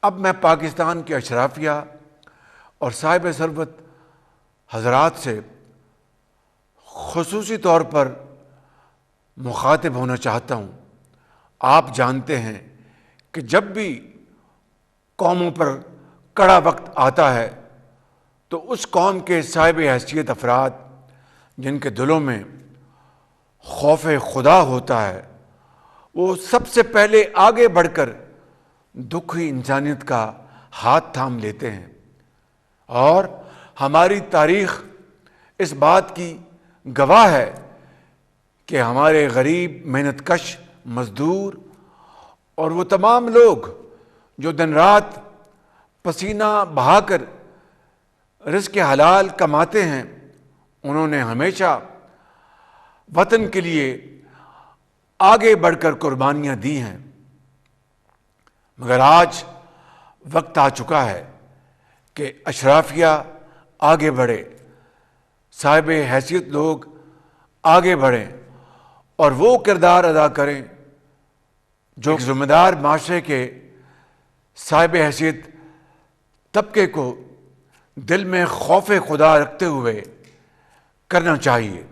اب میں پاکستان کے اشرافیہ اور صاحب ثروت حضرات سے خصوصی طور پر مخاطب ہونا چاہتا ہوں۔ آپ جانتے ہیں کہ جب بھی قوموں پر کڑا وقت آتا ہے تو اس قوم کے صاحب حیثیت افراد جن کے دلوں میں خوف خدا ہوتا ہے وہ سب سے پہلے آگے بڑھ کر دکھی انسانیت کا ہاتھ تھام لیتے ہیں، اور ہماری تاریخ اس بات کی گواہ ہے کہ ہمارے غریب محنت کش مزدور اور وہ تمام لوگ جو دن رات پسینہ بہا کر رزق حلال کماتے ہیں، انہوں نے ہمیشہ وطن کے لیے آگے بڑھ کر قربانیاں دی ہیں۔ مگر آج وقت آ چکا ہے کہ اشرافیہ آگے بڑھے، صاحب حیثیت لوگ آگے بڑھیں اور وہ کردار ادا کریں جو ذمہ دار معاشرے کے صاحب حیثیت طبقے کو دل میں خوف خدا رکھتے ہوئے کرنا چاہیے۔